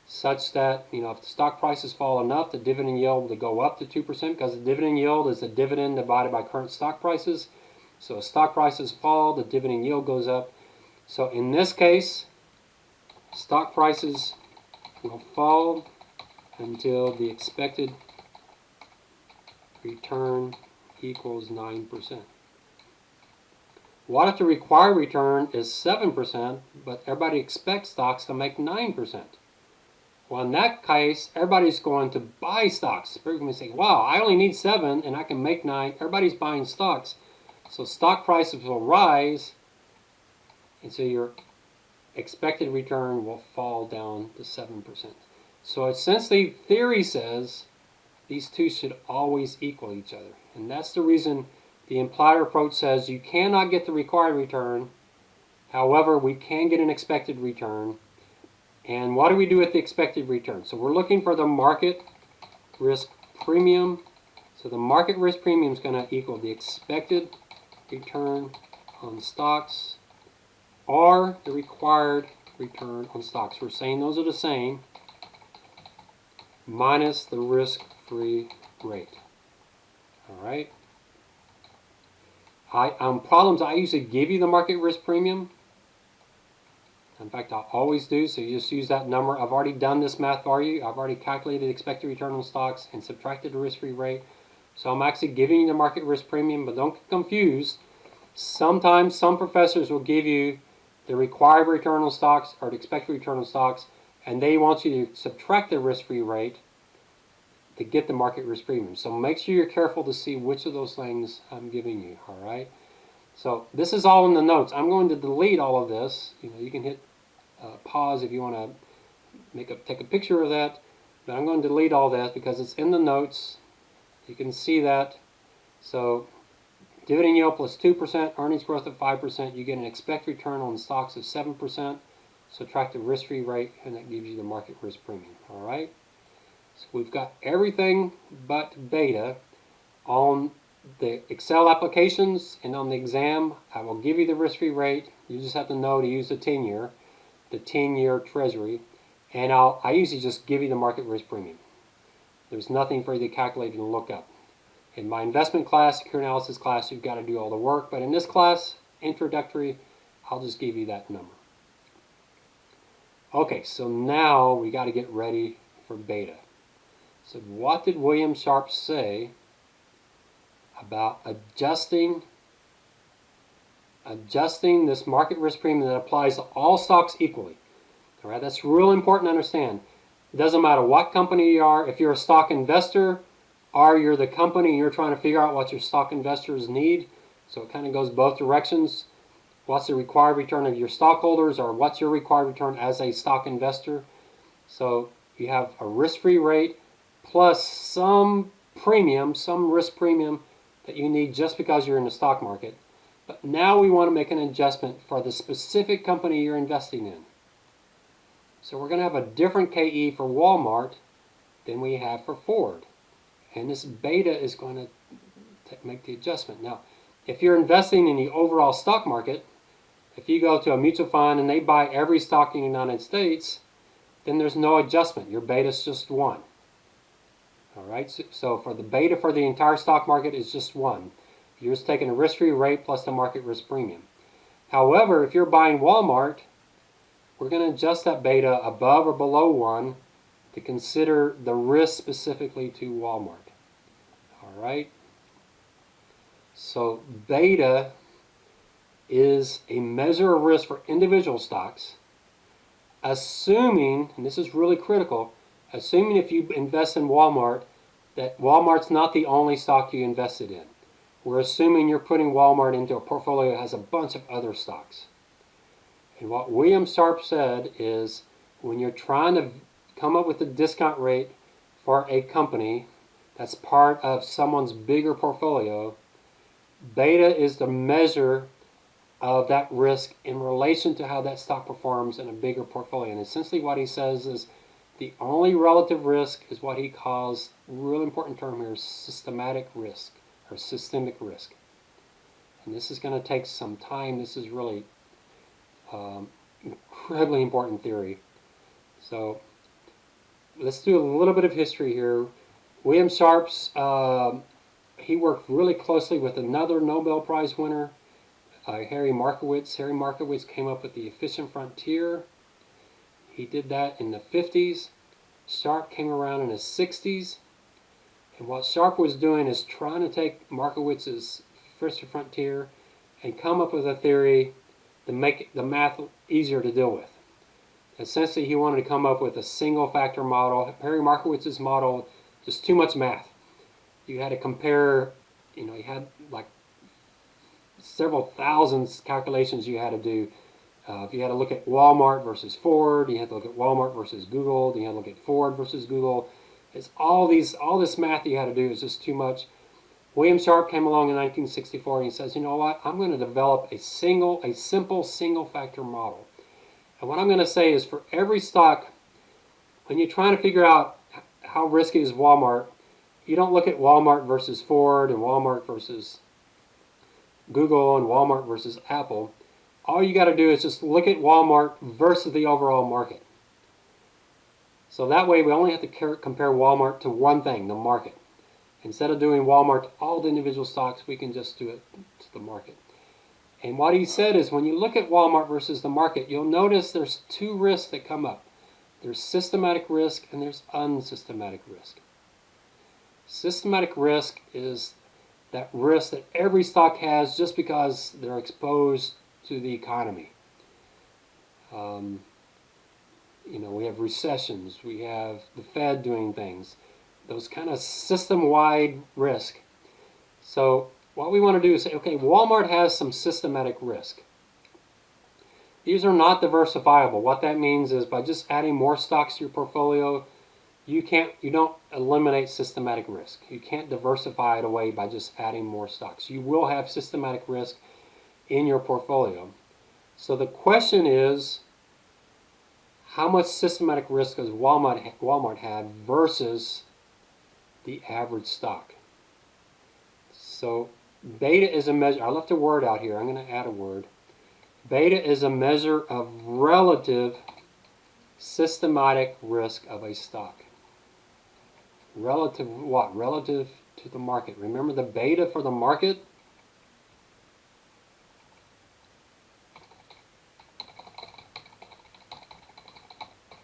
such that if the stock prices fall enough, the dividend yield will go up to 2%, because the dividend yield is the dividend divided by current stock prices. So as stock prices fall, the dividend yield goes up. So in this case, stock prices will fall until the expected return equals 9%. What if the required return is 7%, but everybody expects stocks to make 9%? Well, in that case, everybody's going to buy stocks. People are going to say, wow, I only need 7 and I can make 9. Everybody's buying stocks. So stock prices will rise, and so your expected return will fall down to 7%. So essentially, theory says these two should always equal each other. And that's the reason the implied approach says you cannot get the required return. However, we can get an expected return. And what do we do with the expected return? So we're looking for the market risk premium. So the market risk premium is going to equal the expected return on stocks or the required return on stocks. We're saying those are the same, minus the risk-free rate. All right. Problems, I usually give you the market risk premium. In fact, I always do, so you just use that number. I've already done this math for you. I've already calculated the expected return on stocks and subtracted the risk-free rate. So I'm actually giving you the market risk premium, but don't get confused. Sometimes some professors will give you the required return on stocks or the expected return on stocks, and they want you to subtract the risk-free rate to get the market risk premium. So make sure you're careful to see which of those things I'm giving you, all right? So this is all in the notes. I'm going to delete all of this. You can hit pause if you want to take a picture of that, but I'm going to delete all that because it's in the notes. You can see that. So dividend yield plus 2%, earnings growth of 5%, you get an expected return on stocks of 7%. Subtract the risk-free rate, and that gives you the market risk premium. All right. So we've got everything but beta on the Excel applications and on the exam. I will give you the risk-free rate. You just have to know to use the 10-year Treasury, and I usually just give you the market risk premium. There's nothing for you to calculate and look up. In my investment class, security analysis class, you've got to do all the work, but in this class, introductory, I'll just give you that number. Okay, so now we got to get ready for beta. So what did William Sharpe say about adjusting this market risk premium that applies to all stocks equally? All right, that's real important to understand. It doesn't matter what company you are. If you're a stock investor or you're the company and you're trying to figure out what your stock investors need, so it kind of goes both directions. What's the required return of your stockholders, or what's your required return as a stock investor? So you have a risk-free rate plus some premium, some risk premium that you need just because you're in the stock market. But now we want to make an adjustment for the specific company you're investing in. So we're going to have a different KE for Walmart than we have for Ford. And this beta is going to make the adjustment. Now, if you're investing in the overall stock market, if you go to a mutual fund and they buy every stock in the United States, then there's no adjustment. Your beta is just 1. All right, so for the beta for the entire stock market is just 1. You're just taking a risk-free rate plus the market risk premium. However, if you're buying Walmart, we're going to adjust that beta above or below 1 to consider the risk specifically to Walmart. All right, so beta is a measure of risk for individual stocks, assuming, and this is really critical, assuming if you invest in Walmart, that Walmart's not the only stock you invested in. We're assuming you're putting Walmart into a portfolio that has a bunch of other stocks. And what William Sharpe said is when you're trying to come up with a discount rate for a company that's part of someone's bigger portfolio, beta is the measure of that risk in relation to how that stock performs in a bigger portfolio. And essentially what he says is the only relative risk is what he calls, real important term here, systematic risk or systemic risk. And this is going to take some time. This is really incredibly important theory. So let's do a little bit of history here. William Sharpe's, he worked really closely with another Nobel Prize winner, Harry Markowitz. Harry Markowitz came up with the efficient frontier. He did that in the 50s. Sharpe came around in the 60s. And what Sharpe was doing is trying to take Markowitz's efficient frontier and come up with a theory to make the math easier to deal with. Essentially, he wanted to come up with a single factor model. Harry Markowitz's model, just too much math. You had to compare, you had like several thousand calculations you had to do. If you had to look at Walmart versus Ford, you had to look at Walmart versus Google, then you had to look at Ford versus Google. It's all this math you had to do is just too much. William Sharpe came along in 1964 and he says, you know what, I'm going to develop a simple single factor model. And what I'm going to say is for every stock, when you're trying to figure out how risky is Walmart, you don't look at Walmart versus Ford and Walmart versus Google and Walmart versus Apple. All you got to do is just look at Walmart versus the overall market. So that way we only have to compare Walmart to one thing, the market. Instead of doing Walmart to all the individual stocks, we can just do it to the market. And what he said is when you look at Walmart versus the market, you'll notice there's two risks that come up. There's systematic risk and there's unsystematic risk. Systematic risk is that risk that every stock has just because they're exposed to the economy. We have recessions, we have the Fed doing things, those kind of system-wide risk. So what we want to do is say, okay, Walmart has some systematic risk. These are not diversifiable. What that means is by just adding more stocks to your portfolio, you don't eliminate systematic risk. You can't diversify it away by just adding more stocks. You will have systematic risk in your portfolio. So the question is, how much systematic risk does Walmart have versus the average stock? So beta is a measure. I left a word out here. I'm going to add a word. Beta is a measure of relative systematic risk of a stock. Relative what? Relative to the market. Remember the beta for the market?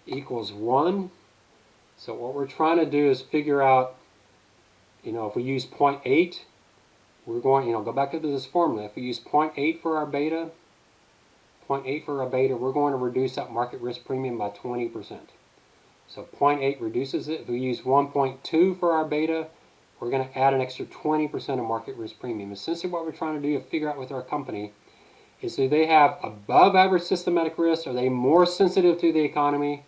Equals 1. So what we're trying to do is figure out, if we use 0.8, we're going, go back to this formula. If we use 0.8 for our beta, we're going to reduce that market risk premium by 20%. So 0.8 reduces it. If we use 1.2 for our beta, we're going to add an extra 20% of market risk premium. Essentially what we're trying to do to figure out with our company is, do they have above average systematic risk? Are they more sensitive to the economy?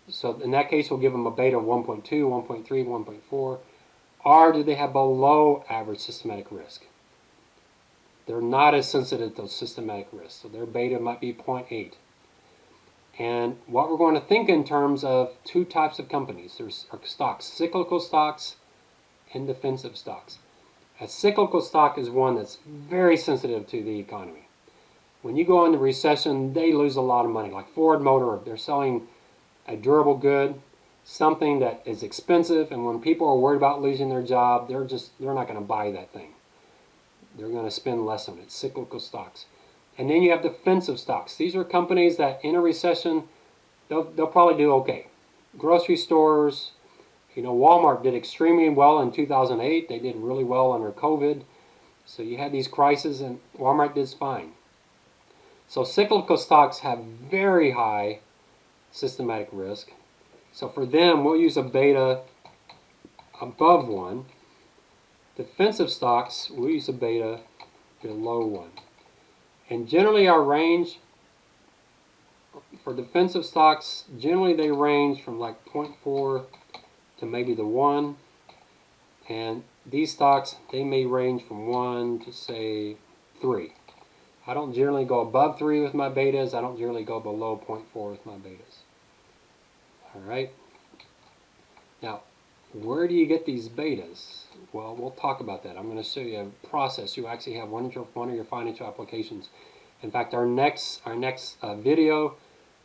So in that case, we'll give them a beta of 1.2, 1.3, 1.4. Or do they have below average systematic risk? They're not as sensitive to systematic risk, so their beta might be 0.8. And what we're going to think in terms of two types of companies. There's stocks, cyclical stocks and defensive stocks. A cyclical stock is one that's very sensitive to the economy. When you go into recession, they lose a lot of money. Like Ford Motor, they're selling a durable good, something that is expensive, and when people are worried about losing their job, they're not going to buy that thing. They're going to spend less on it. Cyclical stocks. And then you have defensive stocks. These are companies that in a recession, they'll probably do okay. Grocery stores, Walmart did extremely well in 2008. They did really well under COVID. So you had these crises and Walmart did fine. So cyclical stocks have very high systematic risk. So for them, we'll use a beta above 1. Defensive stocks, we'll use a beta below 1. And generally our range for defensive stocks, generally they range from like 0.4 to maybe the 1. And these stocks, they may range from 1 to say 3. I don't generally go above 3 with my betas. I don't generally go below 0.4 with my betas. All right. Now, where do you get these betas? Well, we'll talk about that. I'm going to show you a process. You actually have one of your financial applications. In fact, our next video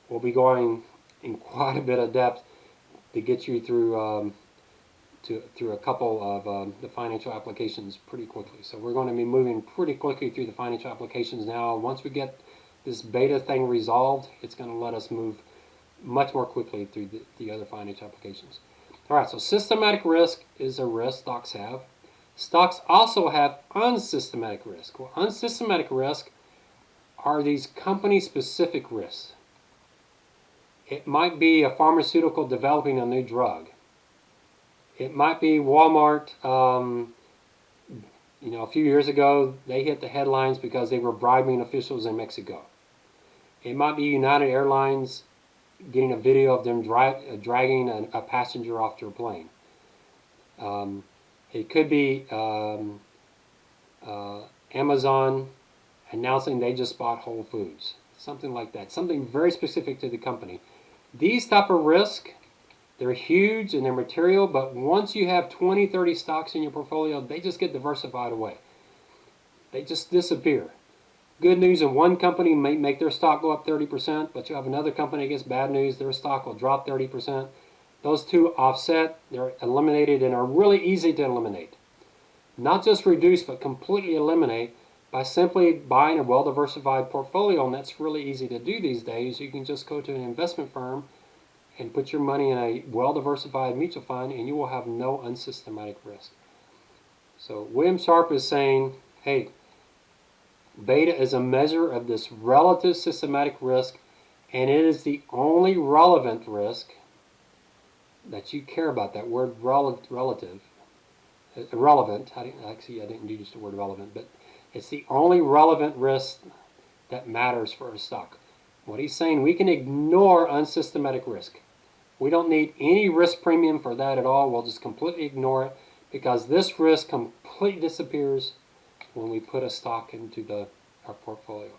will be going in quite a bit of depth to get you through through a couple of the financial applications pretty quickly. So we're going to be moving pretty quickly through the financial applications now. Once we get this beta thing resolved, it's going to let us move much more quickly through the other financial applications. All right, so systematic risk is a risk stocks have. Stocks also have unsystematic risk. Well, unsystematic risk are these company-specific risks. It might be a pharmaceutical developing a new drug. It might be Walmart. A few years ago, they hit the headlines because they were bribing officials in Mexico. It might be United Airlines getting a video of them dragging a passenger off their plane. It could be Amazon announcing they just bought Whole Foods. Something like that. Something very specific to the company. These type of risk, they're huge and they're material, but once you have 20, 30 stocks in your portfolio, they just get diversified away. They just disappear. Good news in one company may make their stock go up 30%, but you have another company that gets bad news, their stock will drop 30%. Those two offset, they're eliminated and are really easy to eliminate. Not just reduce, but completely eliminate by simply buying a well-diversified portfolio, and that's really easy to do these days. You can just go to an investment firm and put your money in a well-diversified mutual fund, and you will have no unsystematic risk. So William Sharp is saying, hey, beta is a measure of this relative systematic risk, and it is the only relevant risk that you care about. That word relative, relevant, I didn't use the word relevant, but it's the only relevant risk that matters for a stock. What he's saying, we can ignore unsystematic risk. We don't need any risk premium for that at all. We'll just completely ignore it because this risk completely disappears when we put a stock into our portfolio.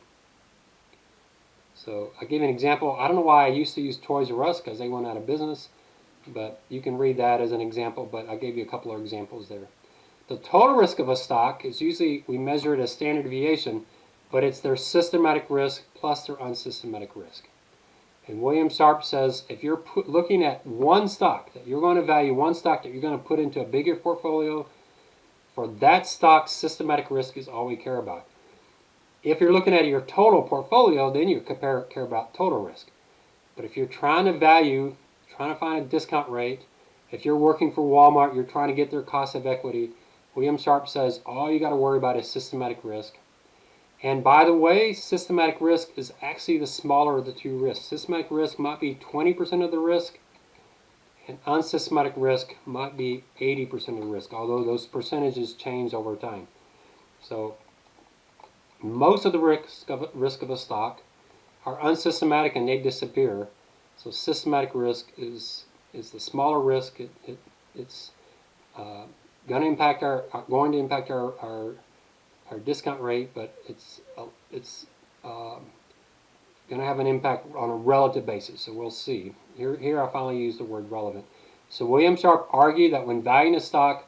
So I'll give you an example. I don't know why I used to use Toys R Us because they went out of business, but you can read that as an example, but I gave you a couple of examples there. The total risk of a stock is usually, we measure it as standard deviation, but it's their systematic risk plus their unsystematic risk. And William Sharp says if you're looking at one stock, that you're going to value one stock that you're going to put into a bigger portfolio, for that stock's systematic risk is all we care about. If you're looking at your total portfolio, then you care about total risk. But if you're trying to value, trying to find a discount rate, if you're working for Walmart, you're trying to get their cost of equity, William Sharp says all you got to worry about is systematic risk. And by the way, systematic risk is actually the smaller of the two risks. Systematic risk might be 20% of the risk, and unsystematic risk might be 80% of the risk, although those percentages change over time. So most of the risk of a stock are unsystematic and they disappear. So systematic risk is the smaller risk. It's going to impact our discount rate, but it's going to have an impact on a relative basis. So we'll see. Here I finally use the word relevant. So William Sharp argued that when valuing a stock,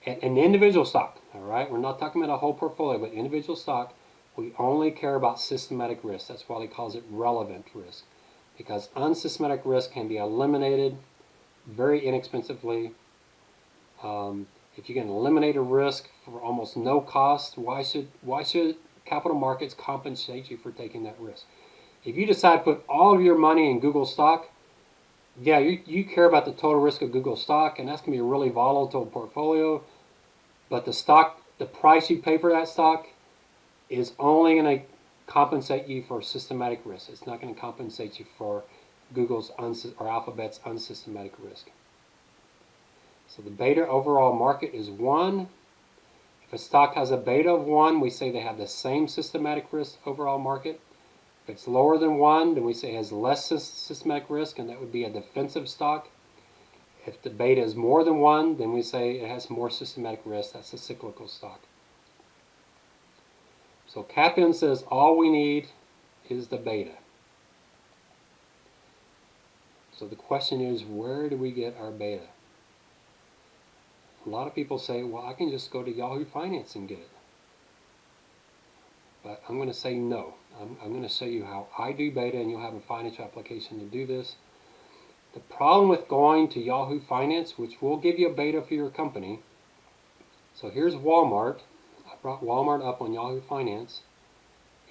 an individual stock, all right, we're not talking about a whole portfolio, but individual stock, we only care about systematic risk. That's why he calls it relevant risk, because unsystematic risk can be eliminated very inexpensively. If you can eliminate a risk for almost no cost, why should capital markets compensate you for taking that risk? If you decide to put all of your money in Google stock, yeah, you care about the total risk of Google stock, and that's going to be a really volatile portfolio. But the price you pay for that stock is only going to compensate you for systematic risk. It's not going to compensate you for Google's or Alphabet's unsystematic risk. So the beta overall market is 1. If a stock has a beta of 1, we say they have the same systematic risk overall market. If it's lower than 1, then we say it has less systematic risk, and that would be a defensive stock. If the beta is more than 1, then we say it has more systematic risk. That's a cyclical stock. So Kaplan says all we need is the beta. So the question is, where do we get our beta? A lot of people say, well, I can just go to Yahoo Finance and get it. But I'm going to say no. I'm going to show you how I do beta, and you'll have a financial application to do this. The problem with going to Yahoo Finance, which will give you a beta for your company. So here's Walmart. I brought Walmart up on Yahoo Finance.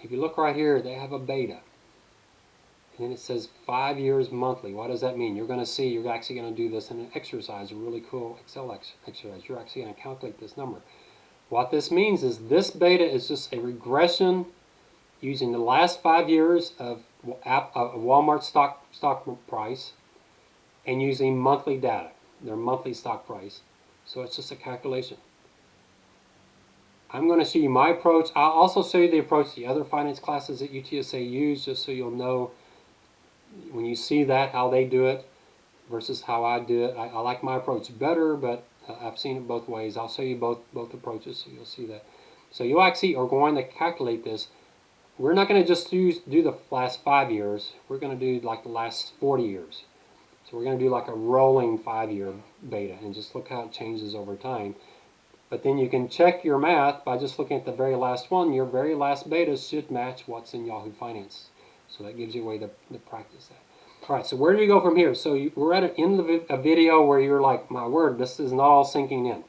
If you look right here, they have a beta. And then it says 5 years monthly. What does that mean? You're going to see, you're actually going to do this in an exercise, a really cool Excel exercise. You're actually going to calculate this number. What this means is this beta is just a regression using the last 5 years of Walmart stock price and using monthly data, their monthly stock price. So it's just a calculation. I'm going to show you my approach. I'll also show you the approach the other finance classes at UTSA use, just so you'll know when you see that how they do it versus how I do it. I like my approach better, but I've seen it both ways. I'll show you both approaches, so you'll see that. So you actually are going to calculate this. We're not going to just do the last 5 years. We're going to do like the last 40 years. So we're going to do like a rolling 5-year beta and just look how it changes over time. But then you can check your math by just looking at the very last one. Your very last beta should match what's in Yahoo Finance. So that gives you a way to practice that. All right, so where do we go from here? So we're at an end of a video where you're like, my word, this is not all sinking in.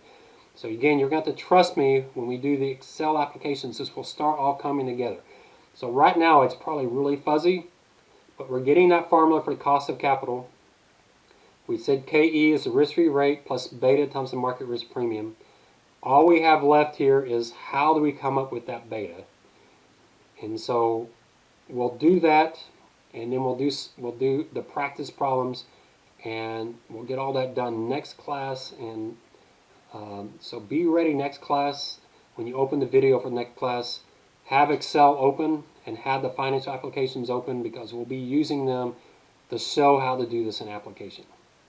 So again, you're going to have to trust me when we do the Excel applications. This will start all coming together. So right now it's probably really fuzzy, but we're getting that formula for the cost of capital. We said KE is the risk-free rate plus beta times the market risk premium. All we have left here is how do we come up with that beta. And so we'll do that, and then we'll do the practice problems, and we'll get all that done next class. And so be ready next class. When you open the video for the next class, have Excel open and have the financial applications open, because we'll be using them to show how to do this in application.